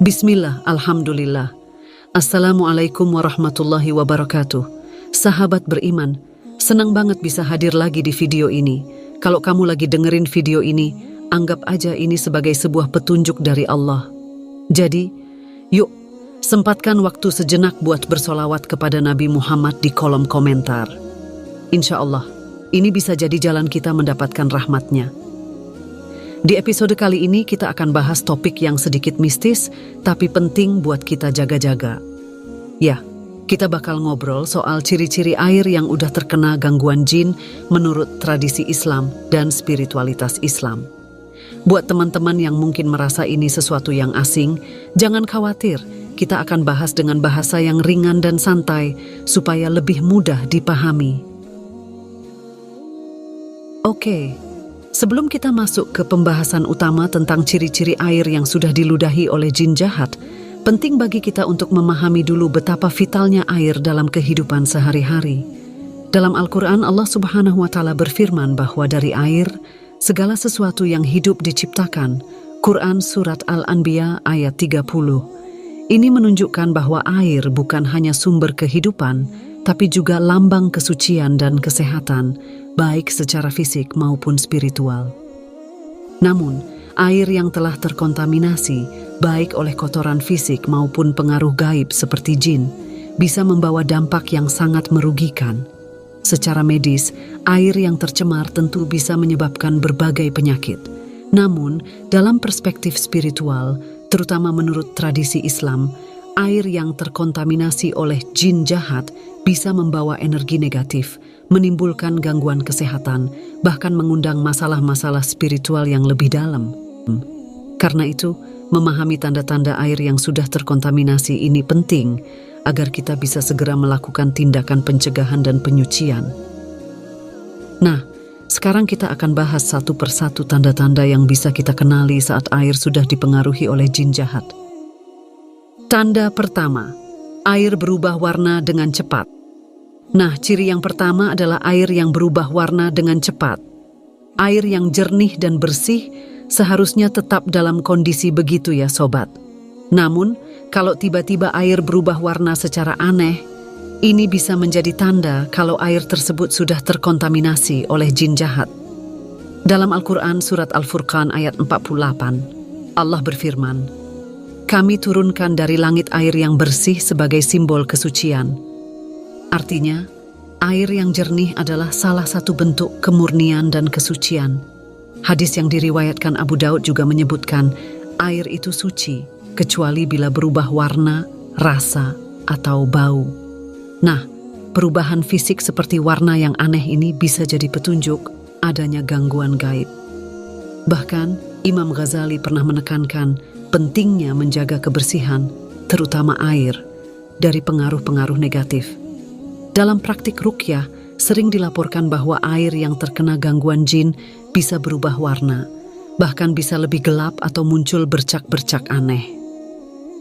Bismillah, Alhamdulillah. Assalamualaikum warahmatullahi wabarakatuh. Sahabat beriman, senang banget bisa hadir lagi di video ini. Kalau kamu lagi dengerin video ini, anggap aja ini sebagai sebuah petunjuk dari Allah. Jadi, yuk, sempatkan waktu sejenak buat bersolawat kepada Nabi Muhammad di kolom komentar. Insya Allah, ini bisa jadi jalan kita mendapatkan rahmatnya. Di episode kali ini kita akan bahas topik yang sedikit mistis, tapi penting buat kita jaga-jaga. Ya, kita bakal ngobrol soal ciri-ciri air yang udah terkena gangguan jin menurut tradisi Islam dan spiritualitas Islam. Buat teman-teman yang mungkin merasa ini sesuatu yang asing, jangan khawatir, kita akan bahas dengan bahasa yang ringan dan santai supaya lebih mudah dipahami. Oke. Sebelum kita masuk ke pembahasan utama tentang ciri-ciri air yang sudah diludahi oleh jin jahat, penting bagi kita untuk memahami dulu betapa vitalnya air dalam kehidupan sehari-hari. Dalam Al-Quran, Allah Subhanahu wa Ta'ala berfirman bahwa dari air, segala sesuatu yang hidup diciptakan. Quran Surat Al-Anbiya ayat 30. Ini menunjukkan bahwa air bukan hanya sumber kehidupan, tapi juga lambang kesucian dan kesehatan, baik secara fisik maupun spiritual. Namun, air yang telah terkontaminasi, baik oleh kotoran fisik maupun pengaruh gaib seperti jin, bisa membawa dampak yang sangat merugikan. Secara medis, air yang tercemar tentu bisa menyebabkan berbagai penyakit. Namun, dalam perspektif spiritual, terutama menurut tradisi Islam, air yang terkontaminasi oleh jin jahat bisa membawa energi negatif, menimbulkan gangguan kesehatan, bahkan mengundang masalah-masalah spiritual yang lebih dalam. Karena itu, memahami tanda-tanda air yang sudah terkontaminasi ini penting agar kita bisa segera melakukan tindakan pencegahan dan penyucian. Nah, sekarang kita akan bahas satu persatu tanda-tanda yang bisa kita kenali saat air sudah dipengaruhi oleh jin jahat. Tanda pertama, air berubah warna dengan cepat. Nah, ciri yang pertama adalah air yang berubah warna dengan cepat. Air yang jernih dan bersih seharusnya tetap dalam kondisi begitu ya sobat. Namun, kalau tiba-tiba air berubah warna secara aneh, ini bisa menjadi tanda kalau air tersebut sudah terkontaminasi oleh jin jahat. Dalam Al-Quran Surat Al-Furqan ayat 48, Allah berfirman, "Kami turunkan dari langit air yang bersih sebagai simbol kesucian." Artinya, air yang jernih adalah salah satu bentuk kemurnian dan kesucian. Hadis yang diriwayatkan Abu Daud juga menyebutkan, air itu suci, kecuali bila berubah warna, rasa, atau bau. Nah, perubahan fisik seperti warna yang aneh ini bisa jadi petunjuk adanya gangguan gaib. Bahkan, Imam Ghazali pernah menekankan pentingnya menjaga kebersihan, terutama air, dari pengaruh-pengaruh negatif. Dalam praktik ruqyah, sering dilaporkan bahwa air yang terkena gangguan jin bisa berubah warna, bahkan bisa lebih gelap atau muncul bercak-bercak aneh.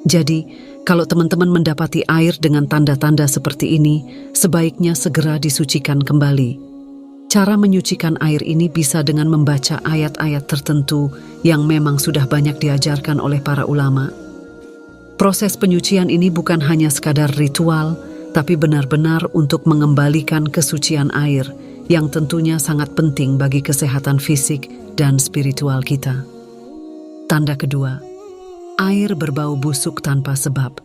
Jadi, kalau teman-teman mendapati air dengan tanda-tanda seperti ini, sebaiknya segera disucikan kembali. Cara menyucikan air ini bisa dengan membaca ayat-ayat tertentu yang memang sudah banyak diajarkan oleh para ulama. Proses penyucian ini bukan hanya sekadar ritual, tapi benar-benar untuk mengembalikan kesucian air yang tentunya sangat penting bagi kesehatan fisik dan spiritual kita. Tanda kedua, air berbau busuk tanpa sebab.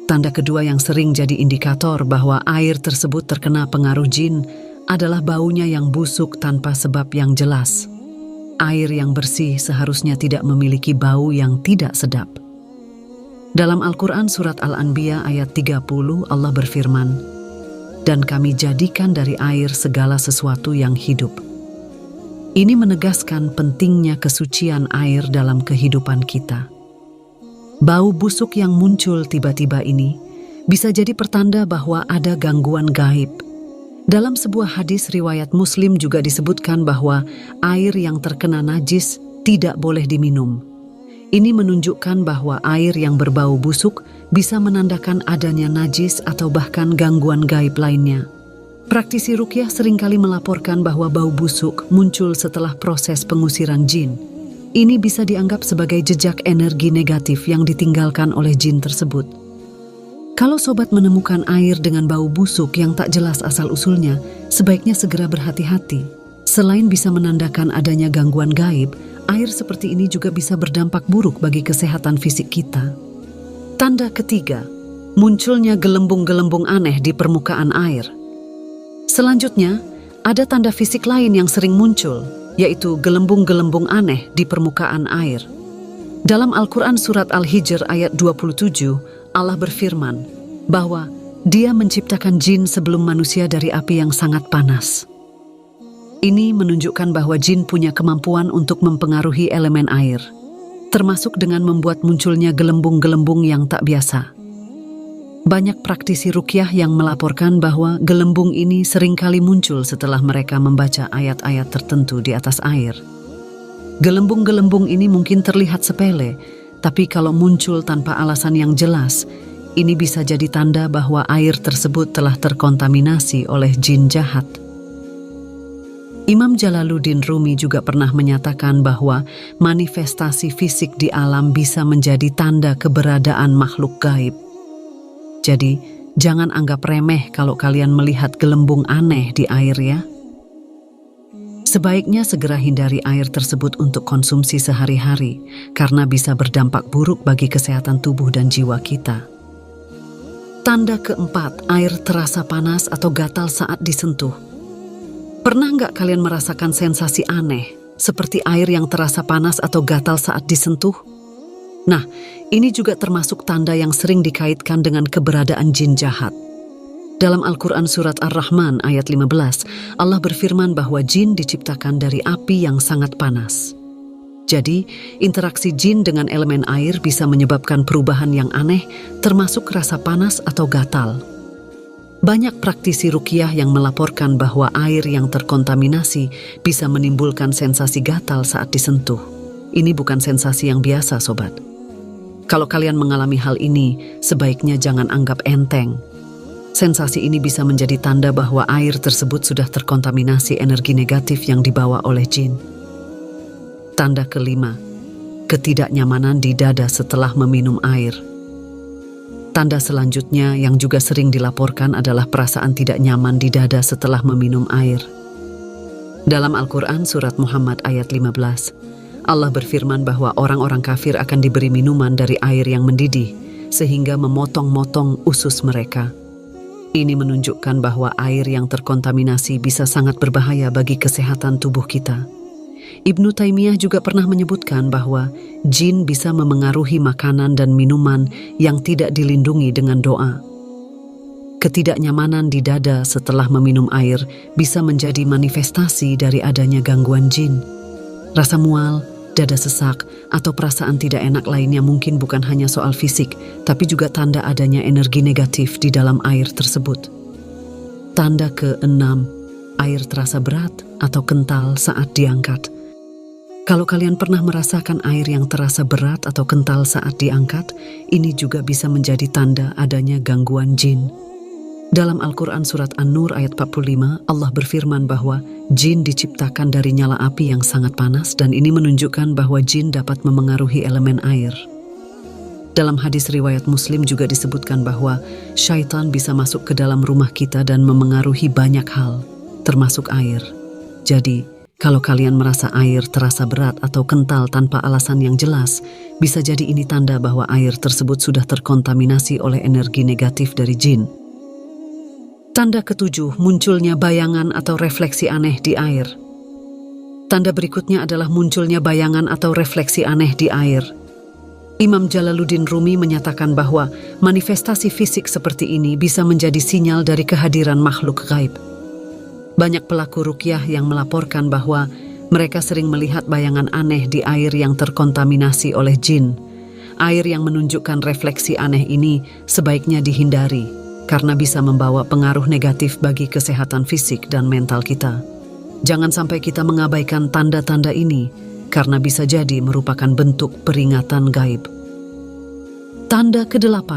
Tanda kedua yang sering jadi indikator bahwa air tersebut terkena pengaruh jin adalah baunya yang busuk tanpa sebab yang jelas. Air yang bersih seharusnya tidak memiliki bau yang tidak sedap. Dalam Al-Quran Surat Al-Anbiya ayat 30, Allah berfirman, "Dan kami jadikan dari air segala sesuatu yang hidup." Ini menegaskan pentingnya kesucian air dalam kehidupan kita. Bau busuk yang muncul tiba-tiba ini bisa jadi pertanda bahwa ada gangguan gaib. Dalam sebuah hadis riwayat Muslim juga disebutkan bahwa air yang terkena najis tidak boleh diminum. Ini menunjukkan bahwa air yang berbau busuk bisa menandakan adanya najis atau bahkan gangguan gaib lainnya. Praktisi ruqyah seringkali melaporkan bahwa bau busuk muncul setelah proses pengusiran jin. Ini bisa dianggap sebagai jejak energi negatif yang ditinggalkan oleh jin tersebut. Kalau sobat menemukan air dengan bau busuk yang tak jelas asal-usulnya, sebaiknya segera berhati-hati. Selain bisa menandakan adanya gangguan gaib, air seperti ini juga bisa berdampak buruk bagi kesehatan fisik kita. Tanda ketiga, munculnya gelembung-gelembung aneh di permukaan air. Selanjutnya, ada tanda fisik lain yang sering muncul, yaitu gelembung-gelembung aneh di permukaan air. Dalam Al-Quran Surat Al-Hijr ayat 27, Allah berfirman bahwa Dia menciptakan jin sebelum manusia dari api yang sangat panas. Ini menunjukkan bahwa jin punya kemampuan untuk mempengaruhi elemen air, termasuk dengan membuat munculnya gelembung-gelembung yang tak biasa. Banyak praktisi ruqyah yang melaporkan bahwa gelembung ini seringkali muncul setelah mereka membaca ayat-ayat tertentu di atas air. Gelembung-gelembung ini mungkin terlihat sepele, tapi kalau muncul tanpa alasan yang jelas, ini bisa jadi tanda bahwa air tersebut telah terkontaminasi oleh jin jahat. Imam Jalaluddin Rumi juga pernah menyatakan bahwa manifestasi fisik di alam bisa menjadi tanda keberadaan makhluk gaib. Jadi, jangan anggap remeh kalau kalian melihat gelembung aneh di air ya. Sebaiknya segera hindari air tersebut untuk konsumsi sehari-hari, karena bisa berdampak buruk bagi kesehatan tubuh dan jiwa kita. Tanda keempat, air terasa panas atau gatal saat disentuh. Pernah nggak kalian merasakan sensasi aneh, seperti air yang terasa panas atau gatal saat disentuh? Nah, ini juga termasuk tanda yang sering dikaitkan dengan keberadaan jin jahat. Dalam Al-Quran Surat Ar-Rahman ayat 15, Allah berfirman bahwa jin diciptakan dari api yang sangat panas. Jadi, interaksi jin dengan elemen air bisa menyebabkan perubahan yang aneh, termasuk rasa panas atau gatal. Banyak praktisi ruqyah yang melaporkan bahwa air yang terkontaminasi bisa menimbulkan sensasi gatal saat disentuh. Ini bukan sensasi yang biasa, sobat. Kalau kalian mengalami hal ini, sebaiknya jangan anggap enteng. Sensasi ini bisa menjadi tanda bahwa air tersebut sudah terkontaminasi energi negatif yang dibawa oleh jin. Tanda kelima, ketidaknyamanan di dada setelah meminum air. Tanda selanjutnya yang juga sering dilaporkan adalah perasaan tidak nyaman di dada setelah meminum air. Dalam Al-Quran Surat Muhammad ayat 15, Allah berfirman bahwa orang-orang kafir akan diberi minuman dari air yang mendidih, sehingga memotong-motong usus mereka. Ini menunjukkan bahwa air yang terkontaminasi bisa sangat berbahaya bagi kesehatan tubuh kita. Ibnu Taimiyah juga pernah menyebutkan bahwa jin bisa memengaruhi makanan dan minuman yang tidak dilindungi dengan doa. Ketidaknyamanan di dada setelah meminum air bisa menjadi manifestasi dari adanya gangguan jin. Rasa mual, dada sesak, atau perasaan tidak enak lainnya mungkin bukan hanya soal fisik, tapi juga tanda adanya energi negatif di dalam air tersebut. Tanda keenam, air terasa berat atau kental saat diangkat. Kalau kalian pernah merasakan air yang terasa berat atau kental saat diangkat, ini juga bisa menjadi tanda adanya gangguan jin. Dalam Al-Quran Surat An-Nur ayat 45, Allah berfirman bahwa jin diciptakan dari nyala api yang sangat panas dan ini menunjukkan bahwa jin dapat memengaruhi elemen air. Dalam hadis riwayat Muslim juga disebutkan bahwa syaitan bisa masuk ke dalam rumah kita dan memengaruhi banyak hal, termasuk air. Jadi, kalau kalian merasa air terasa berat atau kental tanpa alasan yang jelas, bisa jadi ini tanda bahwa air tersebut sudah terkontaminasi oleh energi negatif dari jin. Tanda ketujuh, munculnya bayangan atau refleksi aneh di air. Tanda berikutnya adalah munculnya bayangan atau refleksi aneh di air. Imam Jalaluddin Rumi menyatakan bahwa manifestasi fisik seperti ini bisa menjadi sinyal dari kehadiran makhluk gaib. Banyak pelaku ruqyah yang melaporkan bahwa mereka sering melihat bayangan aneh di air yang terkontaminasi oleh jin. Air yang menunjukkan refleksi aneh ini sebaiknya dihindari karena bisa membawa pengaruh negatif bagi kesehatan fisik dan mental kita. Jangan sampai kita mengabaikan tanda-tanda ini karena bisa jadi merupakan bentuk peringatan gaib. Tanda ke-8,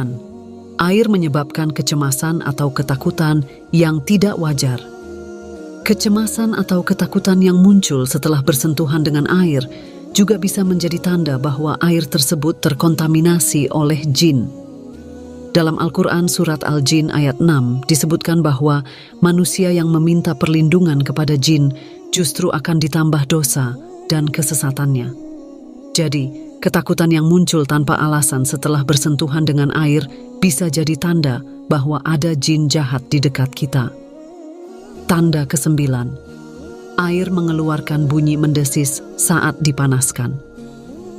air menyebabkan kecemasan atau ketakutan yang tidak wajar. Kecemasan atau ketakutan yang muncul setelah bersentuhan dengan air juga bisa menjadi tanda bahwa air tersebut terkontaminasi oleh jin. Dalam Al-Quran surat Al-Jin ayat 6 disebutkan bahwa manusia yang meminta perlindungan kepada jin justru akan ditambah dosa dan kesesatannya. Jadi, ketakutan yang muncul tanpa alasan setelah bersentuhan dengan air bisa jadi tanda bahwa ada jin jahat di dekat kita. Tanda ke-9. Air mengeluarkan bunyi mendesis saat dipanaskan.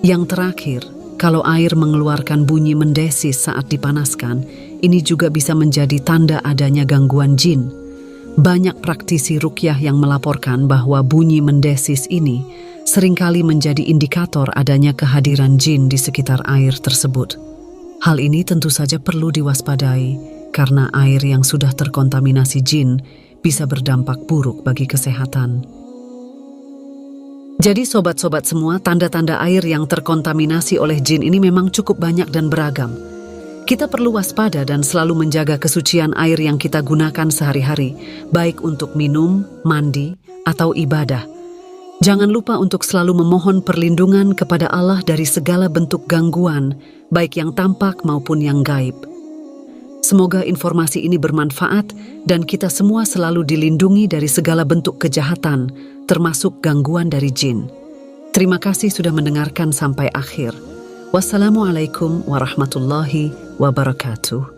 Yang terakhir, kalau air mengeluarkan bunyi mendesis saat dipanaskan, ini juga bisa menjadi tanda adanya gangguan jin. Banyak praktisi ruqyah yang melaporkan bahwa bunyi mendesis ini seringkali menjadi indikator adanya kehadiran jin di sekitar air tersebut. Hal ini tentu saja perlu diwaspadai karena air yang sudah terkontaminasi jin bisa berdampak buruk bagi kesehatan. Jadi sobat-sobat semua, tanda-tanda air yang terkontaminasi oleh jin ini memang cukup banyak dan beragam. Kita perlu waspada dan selalu menjaga kesucian air yang kita gunakan sehari-hari, baik untuk minum, mandi, atau ibadah. Jangan lupa untuk selalu memohon perlindungan kepada Allah dari segala bentuk gangguan, baik yang tampak maupun yang gaib. Semoga informasi ini bermanfaat dan kita semua selalu dilindungi dari segala bentuk kejahatan, termasuk gangguan dari jin. Terima kasih sudah mendengarkan sampai akhir. Wassalamualaikum warahmatullahi wabarakatuh.